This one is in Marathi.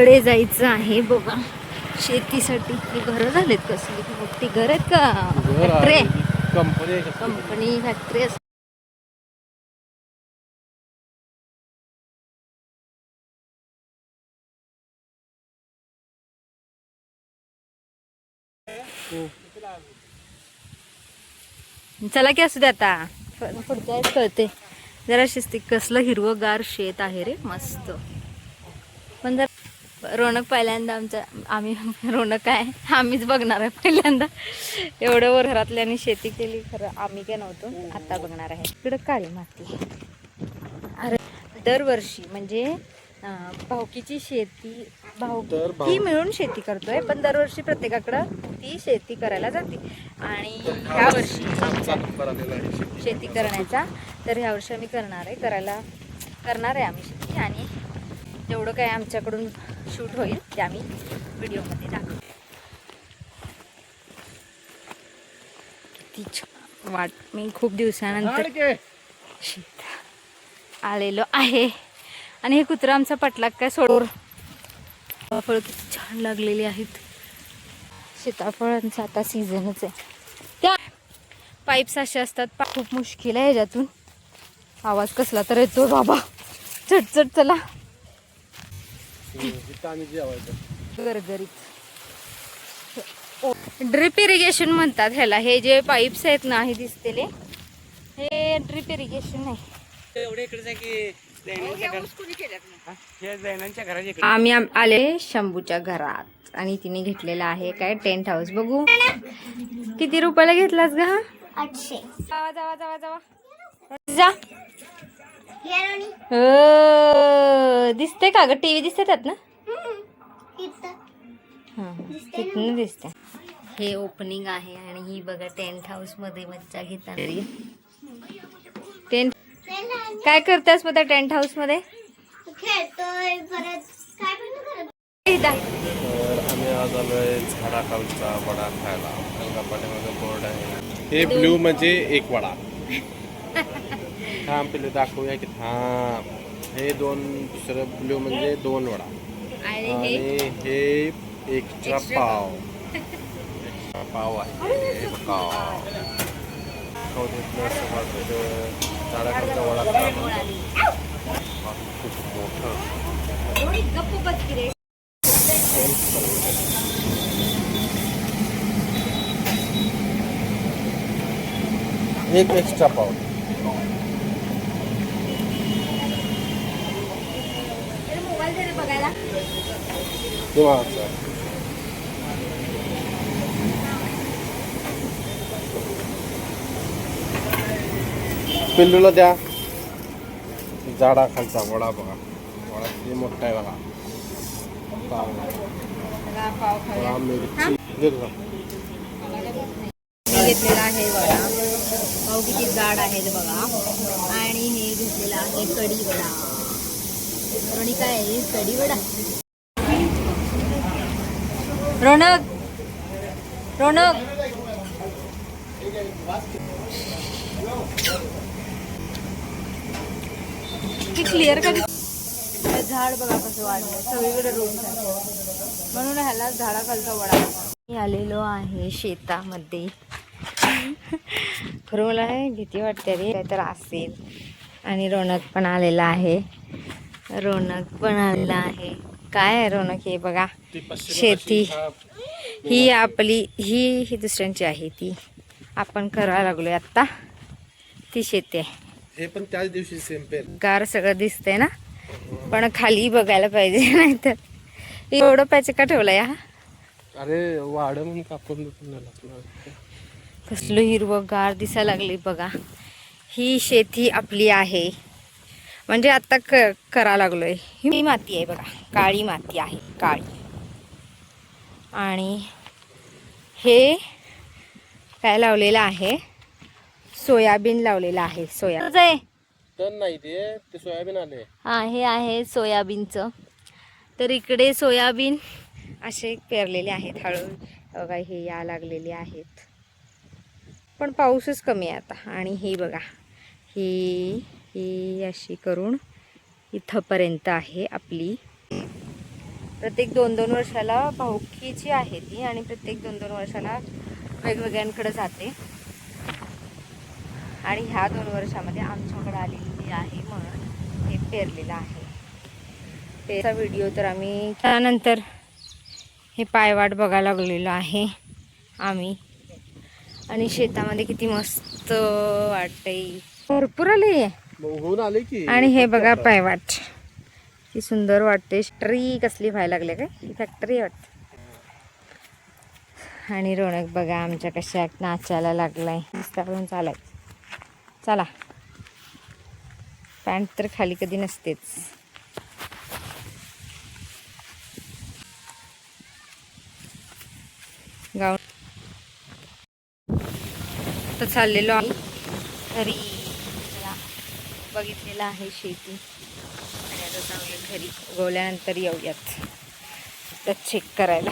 तिकडे जायचं आहे बघा शेतीसाठी. ही घरं झालेत कसली मोठी घर आहेत का? Factory, company factory. चला की असू दे आता पुढच्या वेळेस कळते जरा शिस्ती. कसलं हिरवंगार शेत आहे रे मस्त. पण जर रोनक पहिल्यांदा आम्ही रोनक आहे आम्हीच बघणार आहे पहिल्यांदा. एवढं वर घरातल्यानी शेती केली खरं आम्ही काय नव्हतो. आता बघणार आहे. इकडं काळी माती. अरे दरवर्षी म्हणजे भाऊकीची शेती भाऊकी मिळून शेती करतोय पण दरवर्षी प्रत्येकाकडं ती शेती करायला जाते. आणि ह्या वर्षी शेती करण्याचा तर ह्या वर्षी आम्ही करणार आहे आम्ही शेती. आणि जेवढं काय आमच्याकडून शूट होईल ते आम्ही व्हिडिओमध्ये दाखवू. किती छान वाट मी खूप दिवसानंतर शेत आलेलो आहे. आणि हे कुत्रा आमचा पटलाक काय सोडून फळ किती छान लागलेली आहेत. सीताफळांचा आता सीझनच आहे. त्या पाईप्स असे असतात खूप मुश्किल आहे ह्याच्यातून. आवाज कसला तर येतो बाबा. चटचट चला गरगरीत. ड्रिप इरिगेशन म्हणतात ह्याला. हे जे पाईप्स आहेत ना हे दिसतेले हे ड्रिप इरिगेशन आहे. आम्ही आले शंभूच्या घरात आणि तिने घेतलेला आहे काय टेंट हाऊस. बघू किती रुपयाला घेतलास ग? 800. जावा जावा जावा जावा जा. दिसते का ग? टीव्ही दिसते त्यात ना? किती दिसते. हे ओपनिंग आहे आणि ही बघा टेंट हाऊस मध्ये मज्जा घेताना. टेंट काय करतेस मग त्या टेंट हाऊस मध्ये? खेळतोय परत काय पण करत. आम्ही आज आलोय झाडाखालचा वडा खायला. पाठीमागे बोर्ड आहे. हे ब्ल्यू म्हणजे एक वडा. थांब पिले दाखवूया की थांब. हे दुसरं ब्ल्यू म्हणजे 2 वडा. आणि हे एक्स्ट्रा पाव. एक्स्ट्रा पाव आहे. झाडाखालचा वडा खूप मोठं. एक एक्स्ट्रा पाव. पिल्लूला द्या. झाडाखालचा वडा बघा. वडा किती मोठा आहे बघा. घेतलेला आहे वडा. पाव किती जाड आहेत बघा. आणि हे घेतलेलं आहे कढी वडा. आणि काय आहे कढी वडा. रोनक रोनक क्लिअर कधी. झाड बघा कसं वाढलं सगळीकडे रोड म्हणून ह्याला झाडाखालचा वडा. मी आलेलो आहे शेतामध्ये. खरं मला भीती वाटते रे काय तर असेल. आणि रोनक पण आलेला आहे. काय आहे रोनक? हे बघा शेती ही आपली ही दुसऱ्यांची आहे. ती आपण करायला लागलोय आता. ती शेती आहे. हे पण त्याच दिवशी सेम गार सगळं दिसतंय ना. पण खाली बघायला पाहिजे नाही तर. एवढं पॅच का ठेवलंय हा? अरे वाढ म्हणून कापून कसलं हिरवं गार दिसायला लागली बघा. ही शेती आपली आहे म्हणजे आता करा लागलोय. ही माती आहे बघा. काळी माती आहे काळी. आणि हे काय लावलेलं आहे? सोयाबीन लावलेलं आहे. तर नाही ते सोयाबीन आले. हा हे आहे सोयाबीनचं. तर इकडे सोयाबीन असे पेरलेले आहेत. हळू बघा हे या लागलेले आहेत. पण पाऊसच कमी आहे आता. आणि ही बघा ही अशी करून इथंपर्यंत आहे आपली प्रत्येक 2-2 वर्षाला भाऊकीची आहे ती आणि प्रत्येक 2-2 वर्षाला वेगवेगळ्यांकडे जाते. आणि ह्या 2 वर्षामध्ये आमच्याकडे आलेली आहे म्हणून हे पेरलेलं आहे. त्याचा व्हिडिओ तर आम्ही त्यानंतर हे पायवाट बघायला लागलेलो आहे आम्ही. आणि शेतामध्ये किती मस्त वाटतंय, भरपूर आले. होऊन आले की. आणि हे बघा पायवाट किती सुंदर वाटते. ट्री कसली व्हायला लागले काय, ही फॅक्टरी वाटते. आणि रौनक बघा आमच्या कशा नाचायला लागलाय, विस्तारून चालायचं. चला, पॅन्ट तर खाली कधी नसतेच. गाऊन तर चाललेलो आम्ही घरी. चला, बघितलेलं आहे शेती आणि आता चांगलं घरी उगवल्यानंतर येऊयात तर चेक करायला.